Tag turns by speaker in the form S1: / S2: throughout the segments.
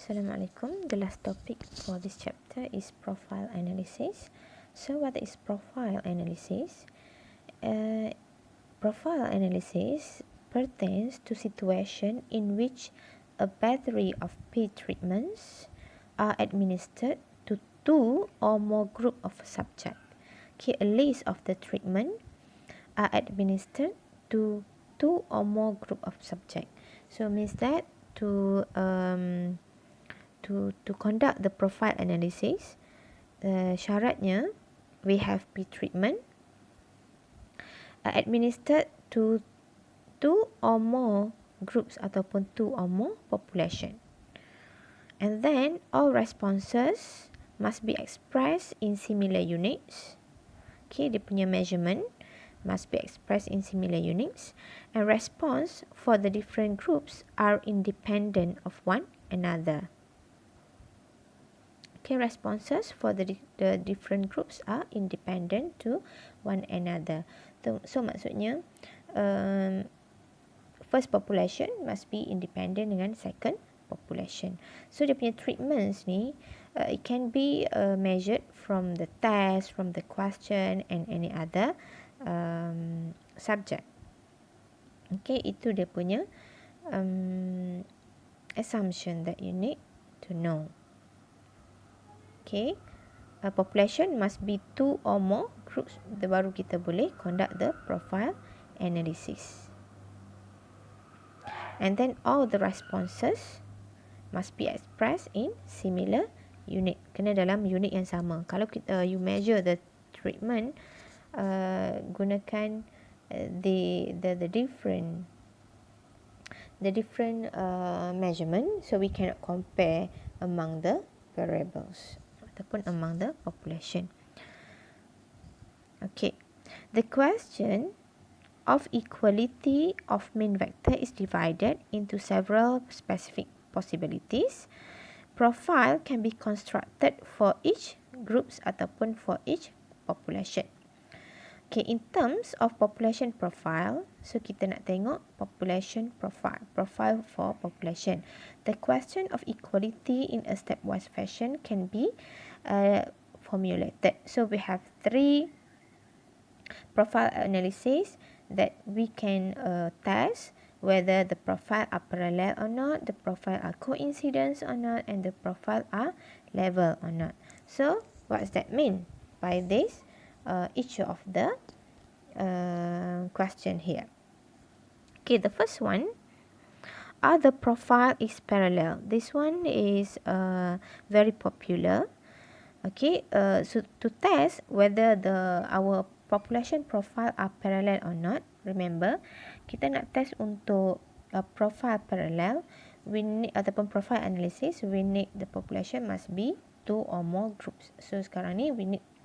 S1: Assalamualaikum. The last topic for this chapter is profile analysis. So what is profile analysis? Profile analysis pertains to situation in which a battery of P treatments are administered to two or more group of subject. Okay, a list of the treatment are administered to two or more group of subject. So means that to conduct the profile analysis, syaratnya we have P treatment administered to two or more groups ataupun two or more population. And then all responses must be expressed in similar units. Okay, dia punya measurement must be expressed in similar units, and response for the different groups are independent of one another. Okay, responses for the different groups are independent to one another. So maksudnya first population must be independent dengan second population. So dia punya treatments ni it can be measured from the test, from the question and any other subject. Okay, itu dia punya assumption that you need to know. Okay, population must be two or more groups, baru kita boleh conduct the profile analysis. And then all the responses must be expressed in similar unit. Kena dalam unit yang sama. Kalau kita you measure the treatment, gunakan the different measurement, so we cannot compare among the variables ataupun among the population. Okay, the question of equality of mean vector is divided into several specific possibilities. Profile can be constructed for each groups ataupun for each population. Okay, in terms of population profile, so kita nak tengok population profile for population. The question of equality in a stepwise fashion can be formulated. So we have three profile analysis that we can test whether the profile are parallel or not, the profile are coincidence or not, and the profile are level or not. So what does that mean by this? Each of the question here. Okay, the first one, are the profile is parallel? This one is very popular. Okay, so to test whether our population profile are parallel or not, remember kita nak test untuk profile parallel, we need ataupun profile analysis, we need the population must be two or more groups. So sekarang ni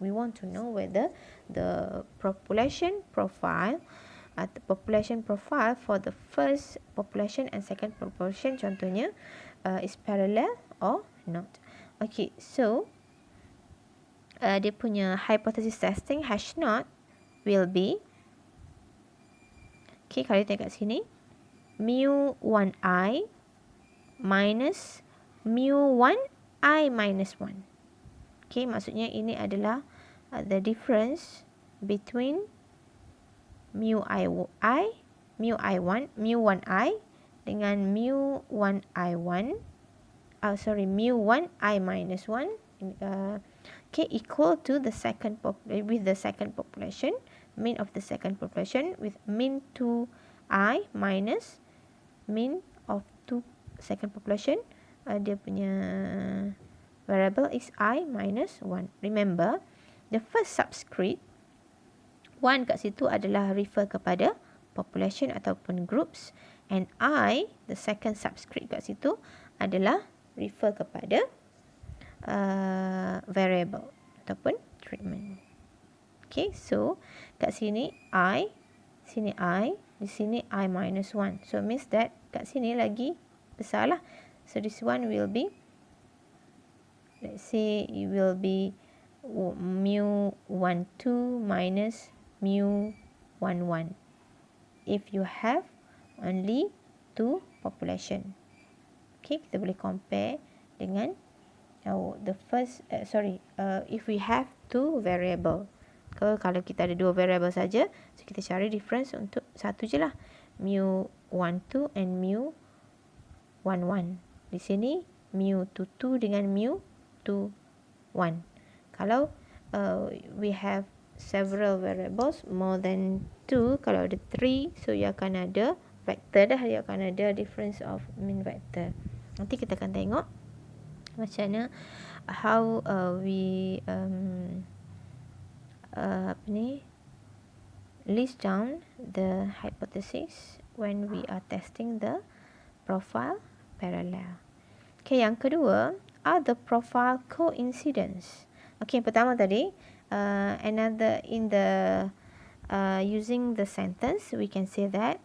S1: we want to know whether the population profile for the first population and second population contohnya is parallel or not. Okay, so dia punya hypothesis testing H0 will be, okay, kalau kita tengok kat sini, mu1i minus mu1i minus 1. Okay, maksudnya ini adalah the difference between mu1i dengan mu1i minus 1, okay, equal to the second population, mean of the second population with mean 2i minus mean of second population. Dia punya variable is I minus 1. Remember, the first subscript 1 kat situ adalah refer kepada population ataupun groups, and I, the second subscript kat situ adalah refer kepada variable ataupun treatment. Okay, so kat sini I, di sini I minus 1. So means that kat sini lagi besar lah. So this one will be, let's say it will be mu12 minus mu11 if you have only two population. Okay, kita boleh compare dengan if we have two variable. Kalau kita ada dua variable saja, so kita cari difference untuk satu je lah. mu12 and mu11. Di sini mu22 dengan mu21. Kalau we have several variables, more than 2, kalau ada 3, so ia akan ada vector dah, ia akan ada difference of mean vector. Nanti kita akan tengok macam mana how we list down the hypothesis when we are testing the profile parallel. Okay, yang kedua are the profile coincidence. Okay, yang pertama tadi another in the using the sentence we can say that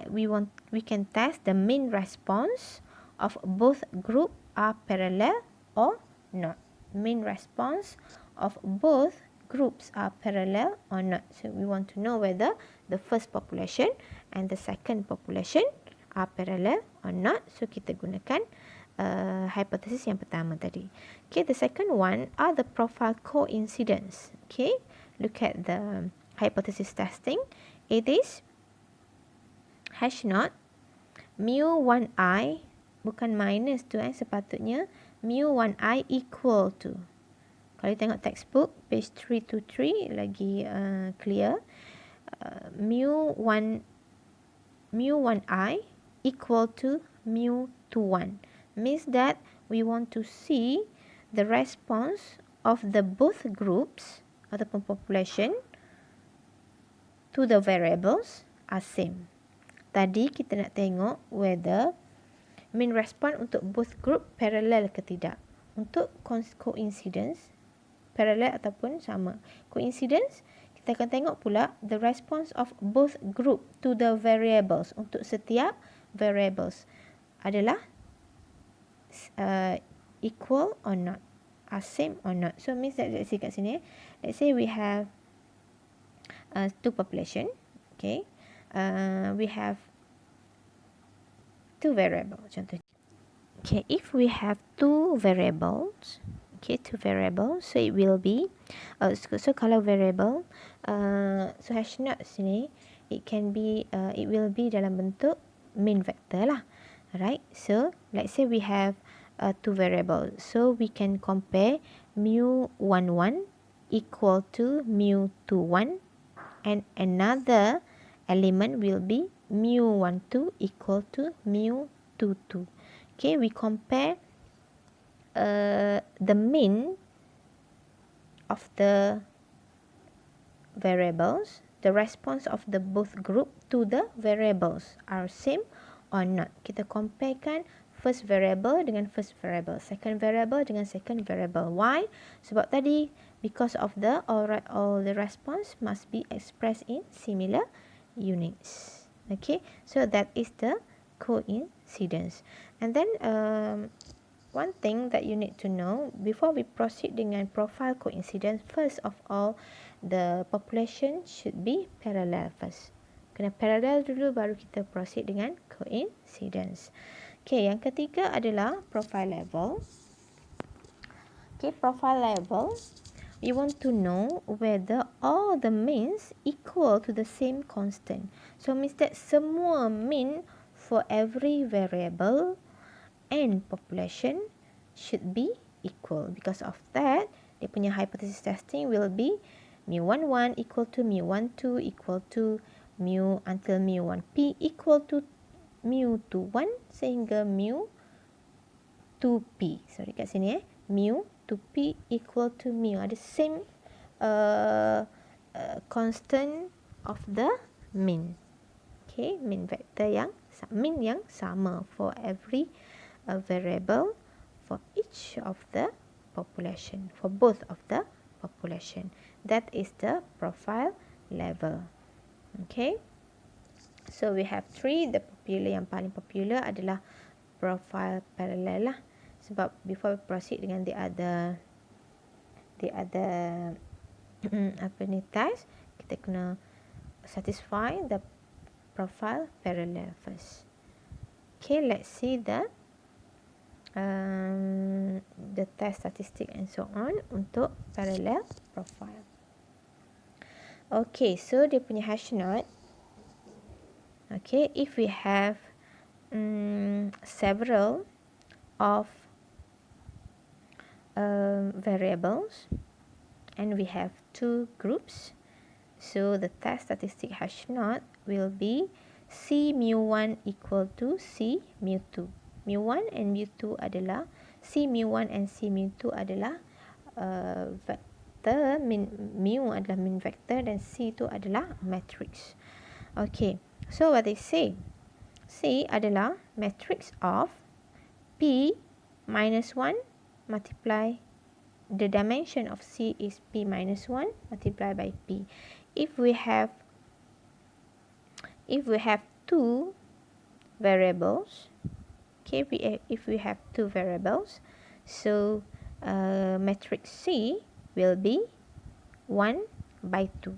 S1: we can test the mean response of both group are parallel or not. Mean response of both groups are parallel or not. So we want to know whether the first population and the second population are parallel or not. So kita gunakan hypothesis yang pertama tadi. Okay, the second one are the profile coincidence. Okay, look at the hypothesis testing. It is hash not mu1i, bukan minus tu sepatutnya mu1i equal to. Kalau tengok textbook page 323 lagi clear, mu1i equal to mu21 means that we want to see the response of the both groups ataupun population to the variables are same. Tadi kita nak tengok whether mean response untuk both group parallel ke tidak. Untuk coincidence, parallel ataupun sama. Coincidence, kita akan tengok pula the response of both group to the variables. Untuk setiap variables adalah equal or not, are same or not. So means that let's say kat sini, let's say we have two population. Okay, we have two variables. Contoh. Okay, if we have two variables, so it will be so kalau variable so hash not sini it will be dalam bentuk mean vector lah. Right, so let's say we have two variables, so we can compare mu11 equal to mu21 and another element will be mu12 equal to mu22. Okay, we compare the mean of the variables, the response of the both group to the variables are same or not. Kita comparekan first variable dengan first variable, second variable dengan second variable. Why? Sebab tadi because of the all the response must be expressed in similar units. Okay, so that is the coincidence. And then one thing that you need to know before we proceed dengan profile coincidence, first of all the population should be parallel first. Kena parallel dulu baru kita proceed dengan coincidence. Okay, yang ketiga adalah profile level. Okay, profile level, we want to know whether all the means equal to the same constant. So means that semua mean for every variable and population should be equal. Because of that, dia punya hypothesis testing will be mu11 equal to mu12 equal to mu until mu1p equal to mu21 sehingga mu2p. Sorry kat sini mu2p equal to mu. Ada same constant of the mean. Okay, mean vector yang mean yang sama for every variable for each of the population, for both of the population. That is the profile level. Okay, so we have three. The popular, yang paling popular adalah profile parallel lah. Sebab before we proceed dengan the other test, kita kena satisfy the profile parallel first. Okay, let's see the the test statistic and so on untuk parallel profile. Okay, so dia punya hash note. Okay, if we have several of variables and we have two groups, so the test statistic hash note will be C mu1 equal to C mu2. Mu1 and mu2 adalah C mu1 and C mu2 adalah vector, mu adalah mean vector dan C itu adalah matrix. Okay, so what they say? C adalah matrix of P minus 1 multiply the dimension of C is P minus 1 multiplied by P. If we have two variables, okay, if we have two variables, so matrix C will be 1 by 2.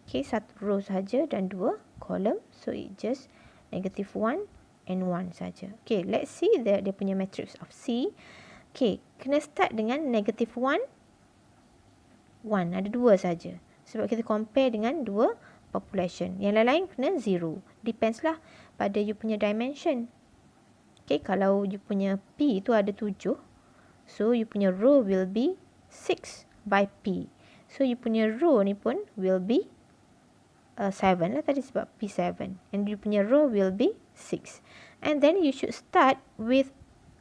S1: Okay, satu row saja dan dua column, so it just negative 1 and 1 saja. Okay, let's see dia punya matrix of C. Okay, kena start dengan negative 1, 1. Ada dua saja. Sebab kita compare dengan dua population. Yang lain-lain kena 0. Depends lah pada you punya dimension. Okay, kalau you punya P tu ada 7, so you punya row will be 6 by P. So you punya row ni pun will be 7 lah tadi sebab P7. And you punya row will be 6. And then you should start with,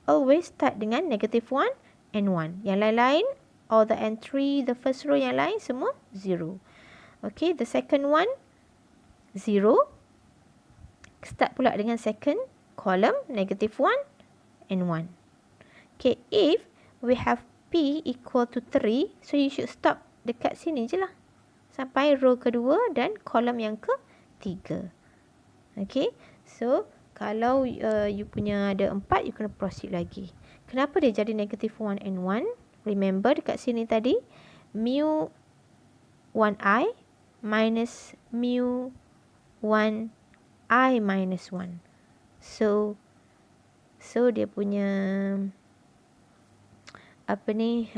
S1: always start dengan negative 1 and 1. Yang lain-lain, all the entry, the first row yang lain semua 0. Okay, the second one 0. Start pula dengan second column, negative 1 and 1. Okay, if we have P equal to 3, so you should stop dekat sini je lah. Sampai row kedua dan kolom yang ketiga. Okay, so kalau you punya ada 4, you kena proceed lagi. Kenapa dia jadi negative 1 and 1? Remember dekat sini tadi, mu 1i minus mu 1i minus 1. So dia punya apa ni,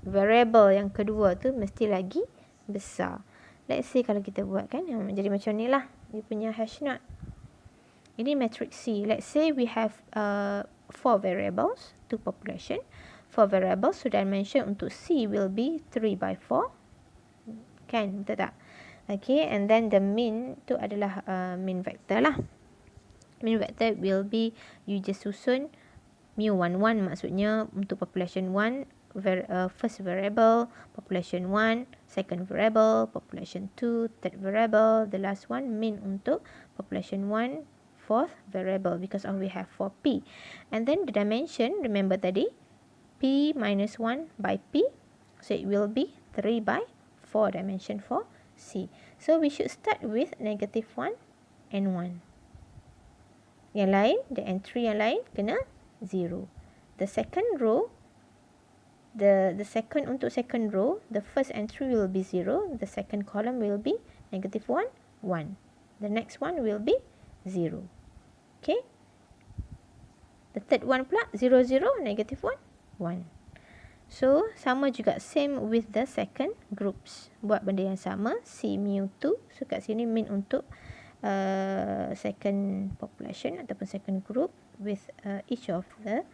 S1: variable yang kedua tu mesti lagi besar. Let's say kalau kita buat kan, jadi macam ni lah dia punya hash note. Ini matrix C. Let's say we have 4 variables, 2 population. 4 variables, so dimension untuk C will be 3 by 4. Kan, betul tak? Okay, and then the mean tu adalah mean vector lah. Mean vector will be, you just susun mu11 maksudnya untuk population 1, first variable, population 1, second variable, population 2, third variable, the last one mean untuk population 1, fourth variable because we have 4p. And then the dimension, remember tadi, p minus 1 by p, so it will be 3 by 4 dimension for C. So we should start with negative 1 and 1. Yang lain, the entry yang lain kena 0. The second row, the second untuk second row, the first entry will be 0, the second column will be negative 1, 1. The next one will be 0. Okay? The third one pula 0, 0, negative 1, 1. So, sama juga same with the second groups. Buat benda yang sama, C mu2. So, kat sini mean untuk second population ataupun second group with each of the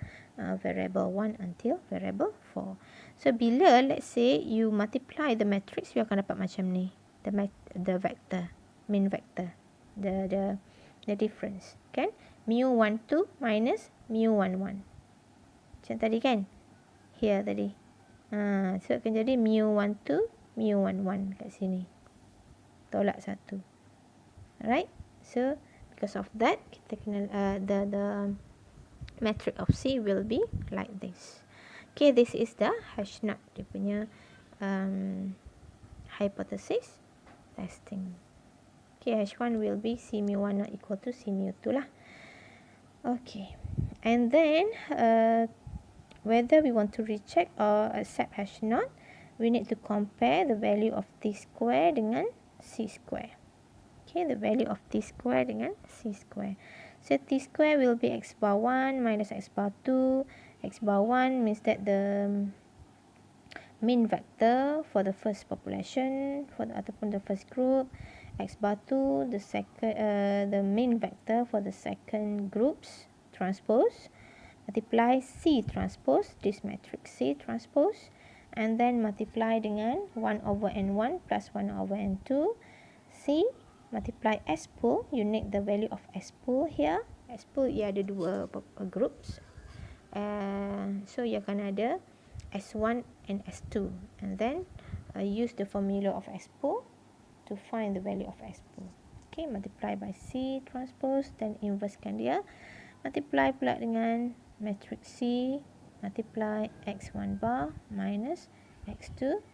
S1: variable 1 until variable 4. So, bila let's say you multiply the matrix, you akan dapat macam ni. The vector, mean vector. The difference. Kan? Mu12 minus mu11. Macam tadi kan? Here tadi. So, akan jadi mu12, mu11 kat sini. Tolak 1. Alright? So, because of that, kita kena, the matrix of C will be like this. Okay, this is the hash note. Dia punya hypothesis testing. Okay, H1 will be C mu1 not equal to C mu2 lah. Okay. And then, whether we want to reject or accept hash note, we need to compare the value of T square dengan C square. Okay, the value of T square dengan C square. So t square will be x bar 1 minus x bar 2. X bar 1 means that the mean vector for the first population ataupun the first group. X bar 2 the mean vector for the second groups transpose, multiply C transpose, this matrix C transpose, and then multiply dengan 1 over n1 plus 1 over n2. C multiply S pool, you need the value of S pool here. S pool ia ada dua groups, so ia akan ada S1 and S2, and then use the formula of S pool to find the value of S pool. Okay, multiply by C transpose, then inversekan dia, multiply pula dengan matrix C, multiply x1 bar minus x2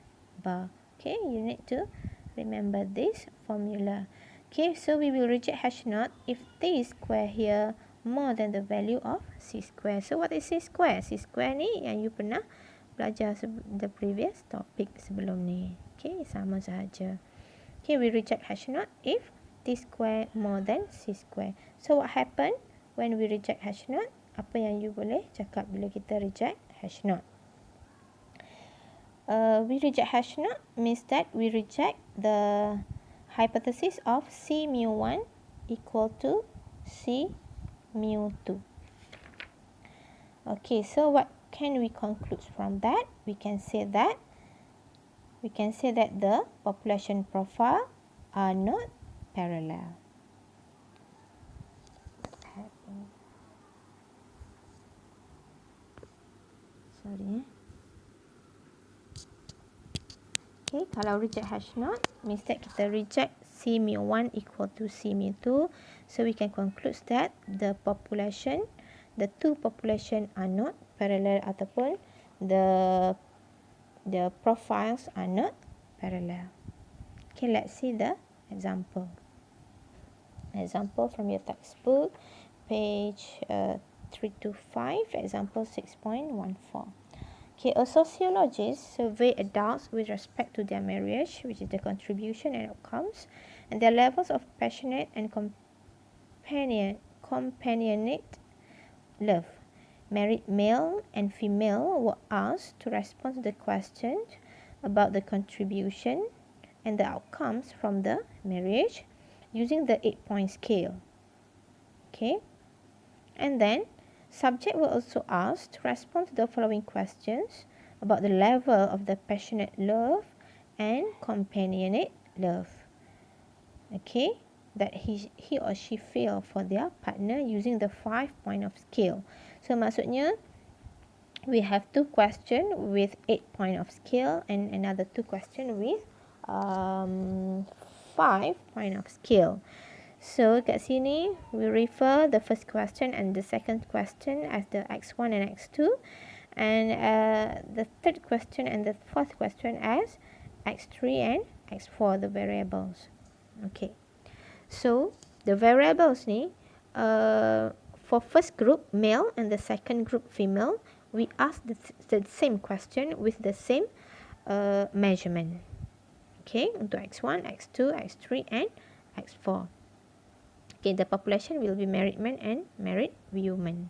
S1: bar. Okay, you need to remember this formula. Okay, so we will reject hash knot if t square here more than the value of c square. So what is c square? C square ni yang you pernah belajar the previous topic sebelum ni. Okay, sama sahaja. Okay, we reject hash knot if t square more than c square. So what happen when we reject hash knot? Apa yang you boleh cakap bila kita reject hash knot? We reject hash knot means that we reject the hypothesis of C mu 1 equal to C mu 2. Okay, so what can we conclude from that? We can say that the population profile are not parallel. Sorry. Okay, kalau reject hash knot means that kita reject C mu 1 equal to C mu 2. So we can conclude that the two population are not parallel ataupun the profiles are not parallel. Okay, let's see the example. Example from your textbook, page 325, example 6.14. Okay, a sociologist survey adults with respect to their marriage, which is the contribution and outcomes, and their levels of passionate and companionate love. Married male and female were asked to respond to the questions about the contribution and the outcomes from the marriage using the 8-point scale. Okay, and then subjects were also asked to respond to the following questions about the level of the passionate love and companionate love. Okay, that he or she feel for their partner using the 5-point of scale. So maksudnya we have 2 question with 8-point of scale and another 2 question with 5-point of scale. So kat sini we refer the first question and the second question as the x1 and x2, and the third question and the fourth question as x3 and x4, the variables. Okay, so the variables ni for first group male and the second group female, we ask the same question with the same measurement. Okay, untuk x1, x2, x3 and x4. Okay, the population will be married men and married women.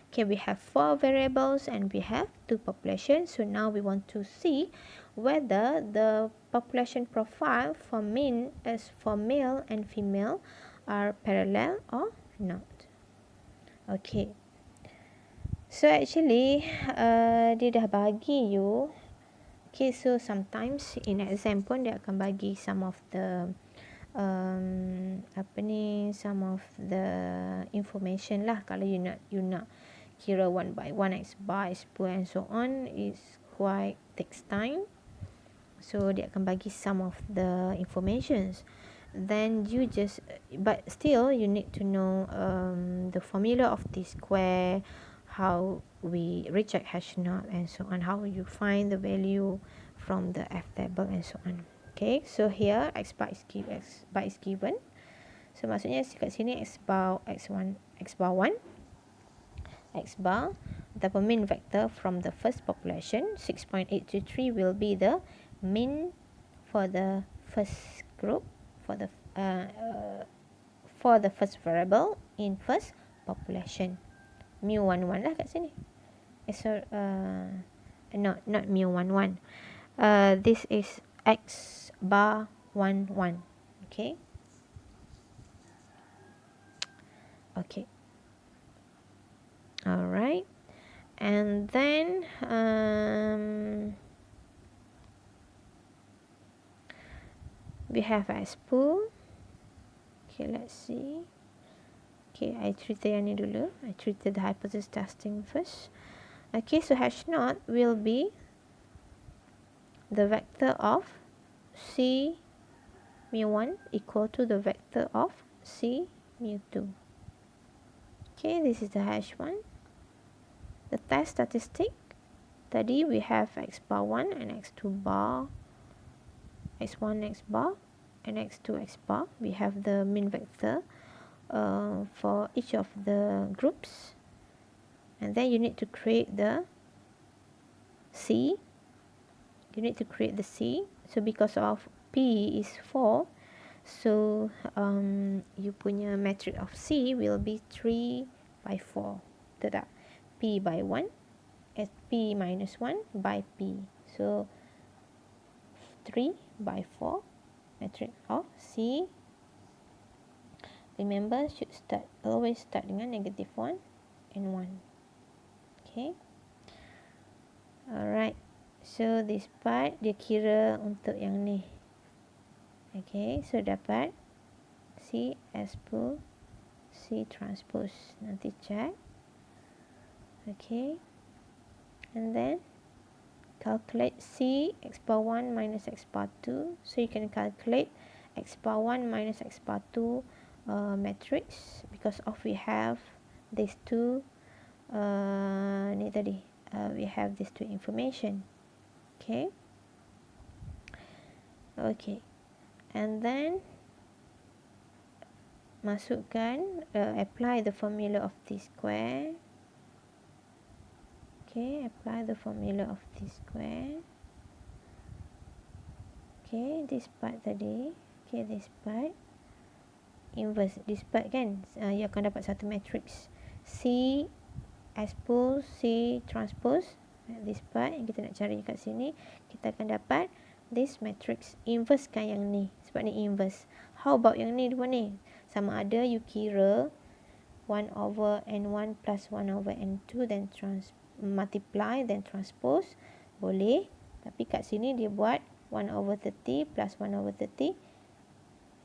S1: Okay, we have 4 variables and we have 2 populations. So now we want to see whether the population profile for male and female are parallel or not. Okay, so actually dia dah bagi you. Okay, so sometimes in exam pun dia akan bagi some of the some of the information lah. Kalau you nak kira one by one, x bar, x pool and so on, is quite takes time. So dia akan bagi some of the informations. Then you just, but still you need to know the formula of t square, how we reject hash knot and so on, how you find the value from the F table and so on. Okay, so here x bar is given. So maksudnya kat sini x bar 1 x bar ataupun mean vector from the first population 6.823 will be the mean for the first group for the first variable in first population. mu11 lah kat sini. Not mu11. This is x bar 11. Okay. Okay. Alright. And then we have as pool. Okay, let's see. Okay, I treated yang ni dulu. I treated the hypothesis testing first. Okay, so hash naught will be the vector of C mu1 equal to the vector of C mu2. Okay, this is the hash one. The test statistic, tadi we have x bar 1 and x2 bar, x1 x bar and x2 x bar. We have the mean vector for each of the groups, and then you need to create the C. You need to create the C. So because of P is 4, so you punya matrix of C will be 3 by 4. Betul tak? P by 1, P minus 1 by P. So 3 by 4 matrix of C. Remember, always start dengan negative 1 and 1. Okay. Alright. So this part dia kira untuk yang ni. Okay. So dapat C S pool C transpose. Nanti check. Okay. And then calculate C x bar 1 minus x bar 2. So you can calculate x bar 1 minus x bar 2 matrix because of we have these two ni tadi we have these two information. Okay. Okay. And then masukkan apply the formula of t square. Okay, apply the formula of t square. Okay, this part tadi. Okay, this part inverse this part kan, you akan dapat satu matrix C S pool C transpose. This part yang kita nak cari kat sini, kita akan dapat this matrix inverse kan yang ni, sebab ni inverse. How about yang ni dua ni, sama ada you kira 1 over n1 plus 1 over n2 then multiply then transpose, boleh. Tapi kat sini dia buat 1 over 30 plus 1 over 30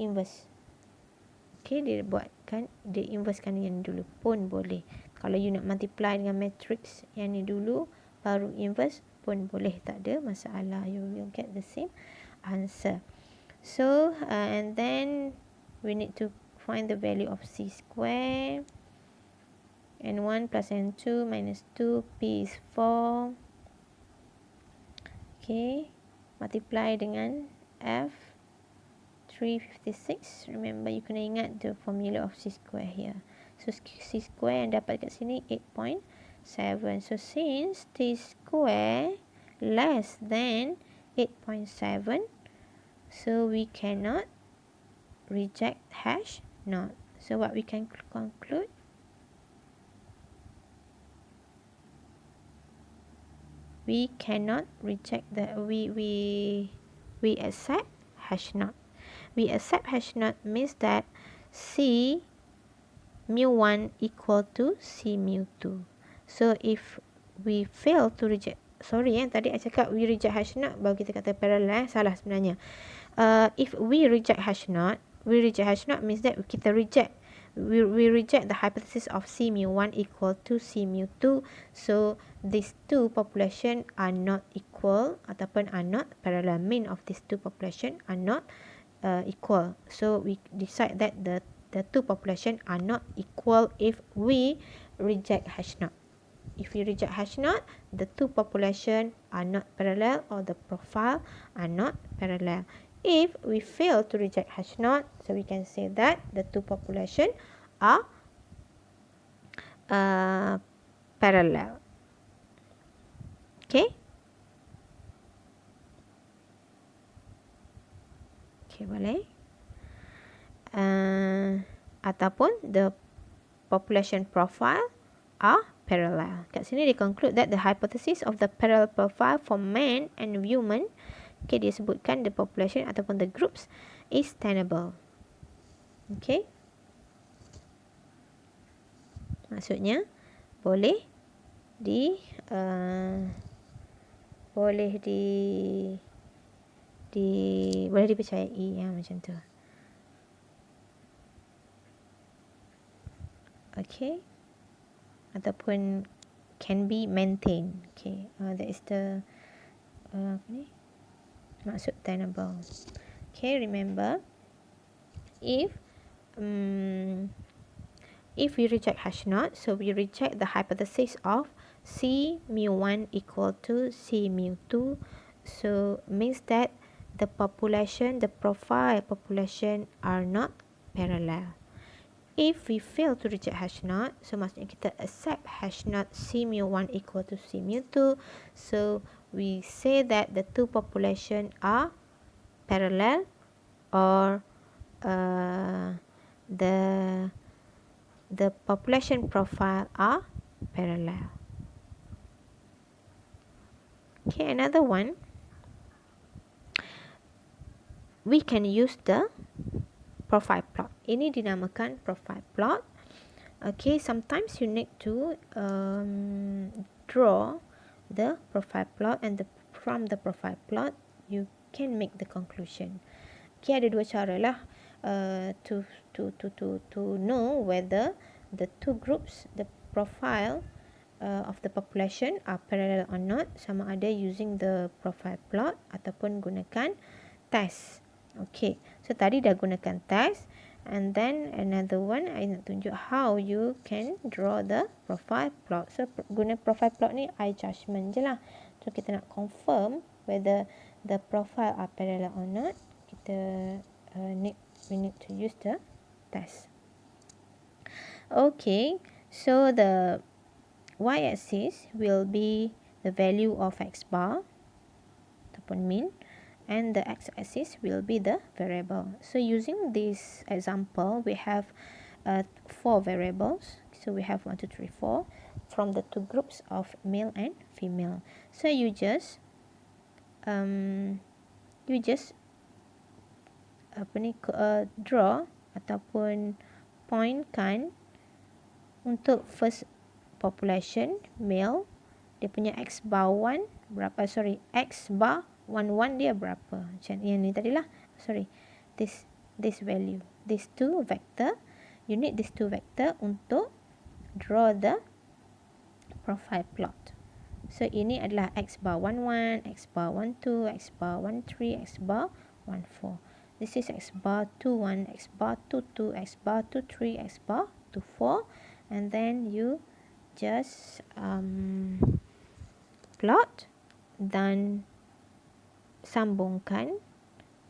S1: inverse. Okay, dia buatkan, dia inversekan yang dulu pun boleh. Kalau you nak multiply dengan matrix yang ni dulu baru inverse pun boleh, tak ada masalah. You will get the same answer. So and then we need to find the value of c square. n1 plus n2 minus 2, p is 4. Okay, multiply dengan f 356. Remember, you kena ingat the formula of c square here. So c square yang dapat kat sini 8.7. So since t square less than 8.7, so we cannot reject hash naught. So what we can conclude, we cannot reject the we accept hash naught. We accept hash naught means that C mu1 equal to C mu2. So if we fail to reject, sorry tadi I cakap we reject hash naught baru kita kata parallel, salah sebenarnya. If we reject hash naught means that kita reject we reject the hypothesis of C mu1 equal to C mu2. So these two population are not equal ataupun are not parallel. Mean of these two population are not equal. So we decide that the two population are not equal if we reject hash naught. If we reject hash naught, the two population are not parallel or the profile are not parallel. If we fail to reject hash naught, so we can say that the two population are parallel. Okay? Okay, boleh. Ataupun the population profile are parallel. Kat sini dia conclude that the hypothesis of the parallel profile for man and women, okay, dia sebutkan the population ataupun the groups is tenable. Okay. Maksudnya boleh boleh dipercayai ya, macam tu. Okay. Ataupun can be maintained. Okay. That is the apa ni? Maksud tenable. Okay, remember if we reject H0, so we reject the hypothesis of C mu1 equal to C mu2. So means that the population, the profile population are not parallel. If we fail to reject H0, so maksudnya kita accept H0 C mu1 equal to C mu2. So we say that the two population are parallel, or the population profile are parallel. Okay, another one. We can use the profile plot. Ini dinamakan profile plot. Okay, sometimes you need to draw the profile plot, and from the profile plot you can make the conclusion. Okay, ada dua cara lah to know whether the two groups, the profile of the population are parallel or not, sama ada using the profile plot ataupun gunakan test. Okay, so tadi dah gunakan test, and then another one I nak tunjuk how you can draw the profile plot. So guna profile plot ni eye judgment je lah. So kita nak confirm whether the profile are parallel or not, kita we need to use the test. Okay, so the y-axis will be the value of x bar ataupun mean, and the x-axis will be the variable. So using this example, we have 4 variables. So we have 1, 2, 3, 4 from the two groups of male and female. So you just draw ataupun pointkan untuk first population male, dia punya x bar 1 berapa, x bar 1 dia berapa, macam yang ni tadilah, this value, these two vector, you need these two vector untuk draw the profile plot. So ini adalah x bar 11, x bar 12, x bar 13, x bar 14. This is x bar 21, x bar 22, x bar 23, x bar 24, and then you just plot dan sambungkan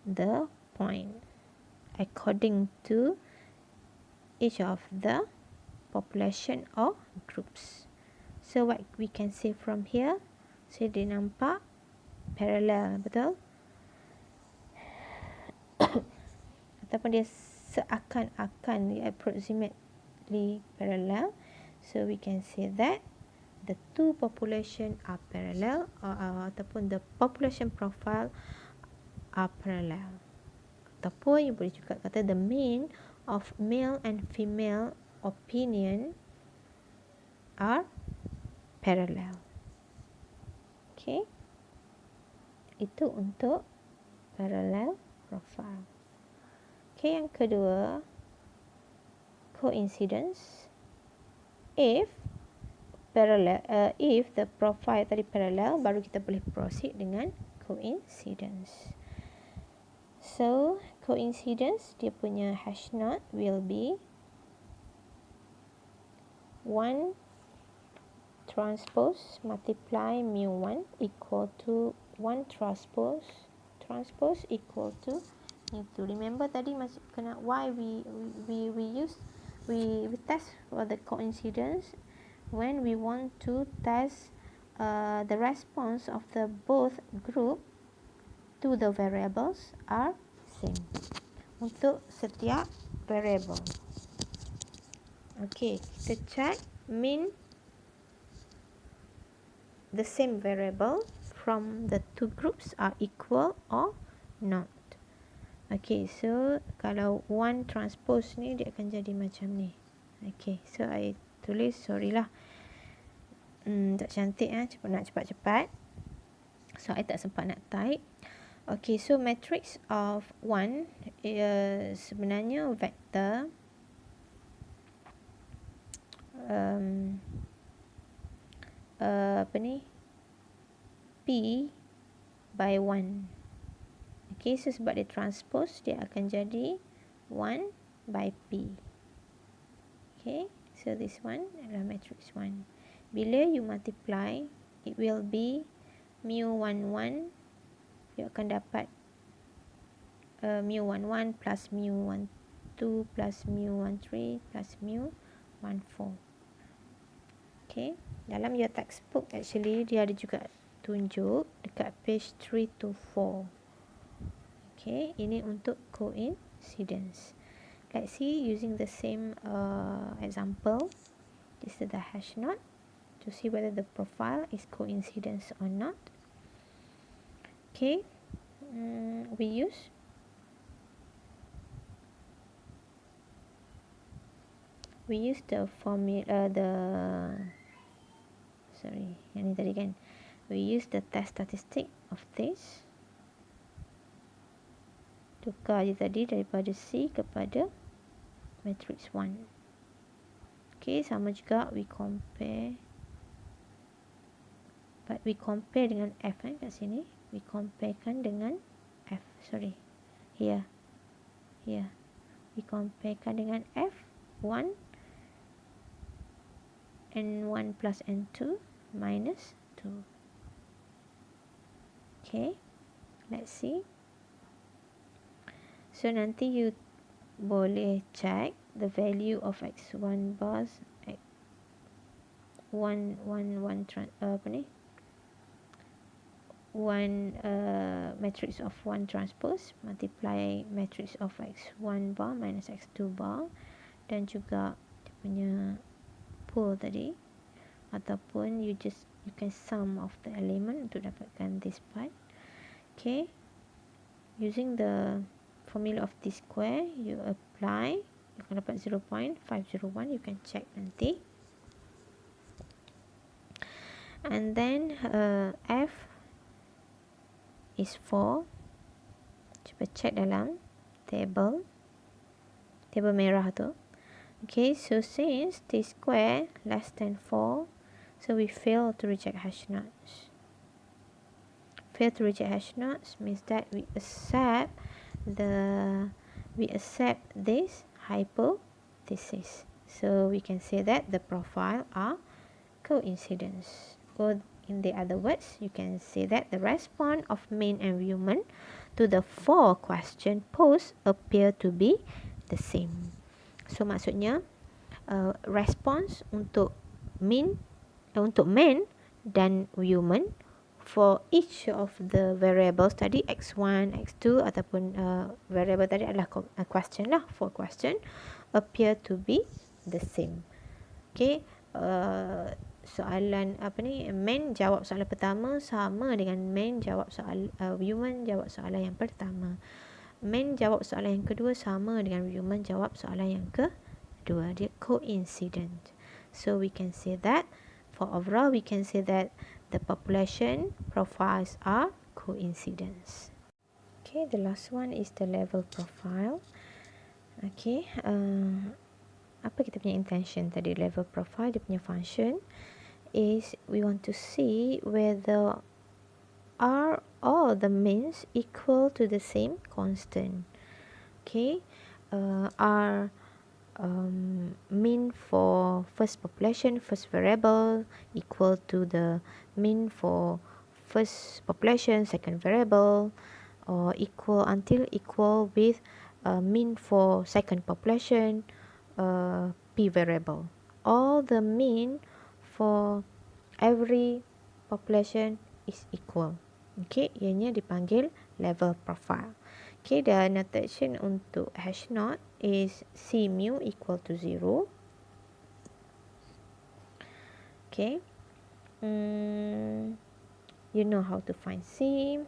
S1: the point according to each of the population or groups. So what we can say from here, so dia nampak parallel, betul? Ataupun dia seakan-akan approximately parallel. So we can say that the two population are parallel, ataupun the population profile are parallel. Ataupun you boleh juga kata the mean of male and female opinion are parallel. Okay, itu untuk parallel profile. Okay, yang kedua, coincidence. If the profile tadi parallel, baru kita boleh proceed dengan coincidence. So coincidence, dia punya H0 will be 1 transpose multiply mu1 equal to 1 transpose equal to mu2. Remember tadi masih kena why we test for the coincidence when we want to test the response of the both group to the variables are same untuk setiap variable. Okay, kita check mean the same variable from the two groups are equal or not. Okay, so kalau 1 transpose ni dia akan jadi macam ni. Okay, so I tulis, sorry lah, tak cantik nak cepat-cepat, so I tak sempat nak type. Okay, so matrix of 1 sebenarnya vektor P by 1. Okay, so sebab dia transpose, dia akan jadi 1 by P. Okay, so this one adalah matrix 1. Bila you multiply, it will be mu 1, 1. You akan dapat mu 1, 1 plus mu 1, 2 plus mu 1, 3 plus mu 1, 4. Okay, dalam your textbook actually dia ada juga tunjuk dekat page 3 to 4. Okay, ini untuk coincidence. Let's see using the same example. This is the hash knot to see whether the profile is coincidence or not. Okay, we use the formula, yang ni tadi kan. We use the test statistic of this. Tukar je tadi daripada C kepada matrix 1. Okay, sama juga we compare. But we compare dengan F kat sini. We comparekan dengan F. Sorry. Here. We comparekan dengan F1 N1 plus N2 minus 2. Okay. Let's see. So nanti you boleh check the value of x1 bars, one matrix of 1 transpose multiply matrix of x1 bar minus x2 bar, dan juga dia punya pool tadi, ataupun you can sum of the element untuk dapatkan this part. Okay, using the formula of t square, you apply, you akan dapat 0.501. You can check nanti. And then F is 4. Cuba check dalam table merah tu. Okay, so since t square less than 4, so we fail to reject hash knots. Fail to reject hash knots means that we accept this hypothesis. So we can say that the profile are coincidence. Or in the other words, you can say that the response of main and Newman to the 4 question posed appear to be the same. So maksudnya response untuk main dan Newman for each of the variables tadi, x1, x2 ataupun variable tadi adalah question lah, 4 question, appear to be the same. Okay, soalan main jawab soalan pertama sama dengan main jawab Newman jawab soalan yang pertama. Main jawab soalan yang kedua sama dengan Newman jawab soalan yang kedua. Dia coincident. So we can say that for overall we can say that the population profiles are coincidence. Okay, the last one is the level profile. Okay, apa kita punya intention tadi? Level profile, dia punya function is we want to see whether are all the means equal to the same constant. Okay, are mean for first population, first variable equal to the mean for first population, second variable, or equal with mean for second population, p variable. All the mean for every population is equal. Okay, ianya dipanggil level profile. Okay, the notation untuk hash knot is C mu equal to 0. Okay. You know how to find C.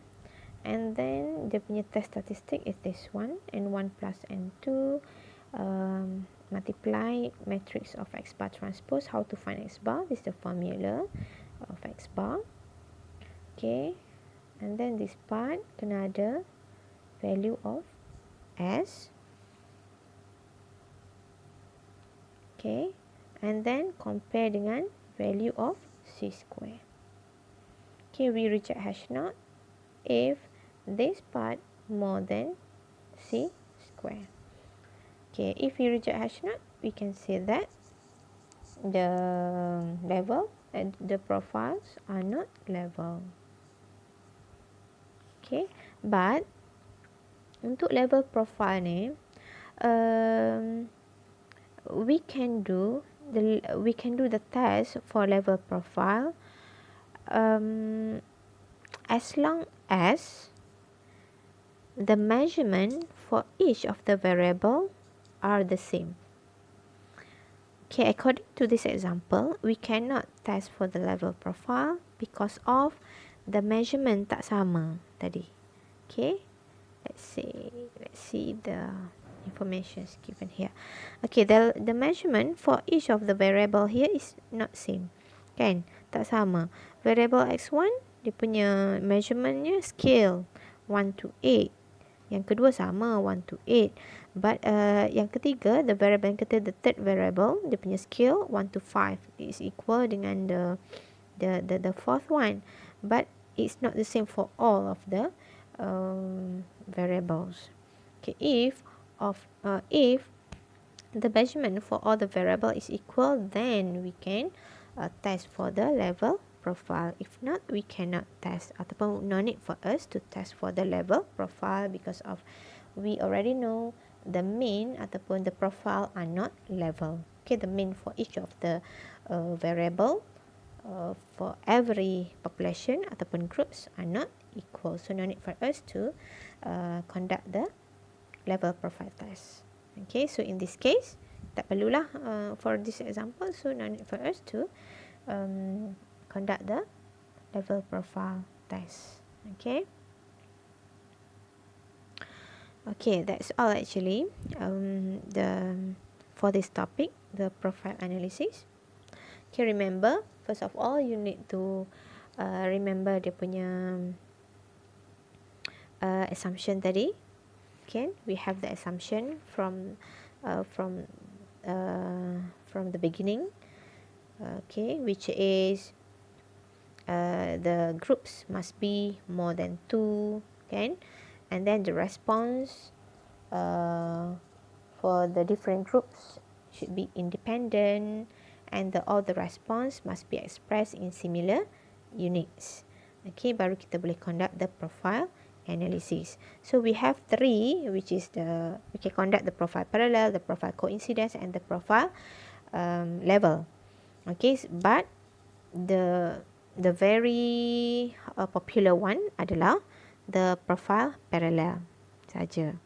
S1: And then dia punya test statistic is this one, n1 plus n2 multiply matrix of x bar transpose. How to find x bar? This is the formula of x bar. Okay, and then this part kena ada value of s. Okay, and then compare dengan value of c square. Okay, we reject hash not if this part more than c square. Okay, if we reject hash not, we can say that the level and the profiles are not level. Okay, but untuk level profile ni, we can do the test for level profile as long as the measurement for each of the variable are the same. Okay, according to this example, we cannot test for the level profile because of the measurement tak sama tadi. Okay, let's see the information given here. Okay, the measurement for each of the variable here is not same. Kan? Tak sama. Variable x1, dia punya measurementnya scale 1 to 8. Yang kedua sama 1 to 8. But yang ketiga, the variable yang ketiga, the third variable, dia punya scale 1 to 5. It is equal dengan the fourth one. But it's not the same for all of the variables. Okay, if the measurement for all the variable is equal, then we can test for the level profile. If not, we cannot test, ataupun no need for us to test for the level profile because of we already know the mean ataupun the profile are not level. Okay, the mean for each of the variable for every population ataupun groups are not equal. So no need for us to conduct the level profile test. Okay, so in this case, tak perlulah for this example, so no need for us to conduct the level profile test. Okay. Okay, that's all actually for this topic, the profile analysis. Okay, remember, first of all, you need to remember dia punya assumption tadi. Okay, we have the assumption from the beginning. Okay, which is the groups must be more than 2, okay, and then the response for the different groups should be independent, and all the response must be expressed in similar units. Okay, baru kita boleh conduct the profile analysis. So we have 3, which is we can conduct the profile parallel, the profile coincidence, and the profile level. Okay, but the very popular one adalah the profile parallel saja.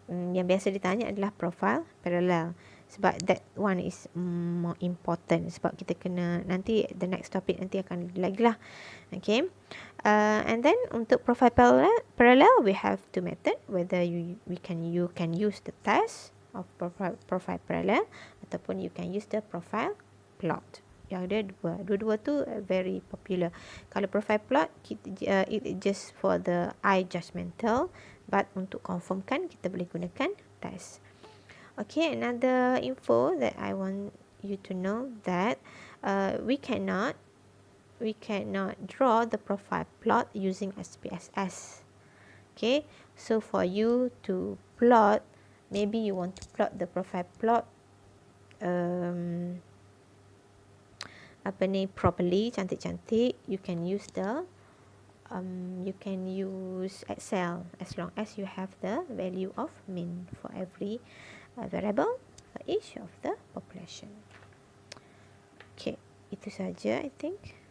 S1: Yang biasa ditanya adalah profile parallel, sebab that one is more important, sebab kita kena nanti the next topic nanti akan lagi lah. Okay, and then untuk profile parallel we have 2 method, whether you can use the test of profile parallel ataupun you can use the profile plot. Yang ada dua tu very popular. Kalau profile plot it just for the eye judgmental, but untuk confirmkan kita boleh gunakan test. Okay, another info that I want you to know that we cannot draw the profile plot using SPSS. Okay, so for you to plot, maybe you want to plot the profile plot properly, cantik-cantik, you can use Excel as long as you have the value of mean for every variable for each of the population. Okay, itu saja I think.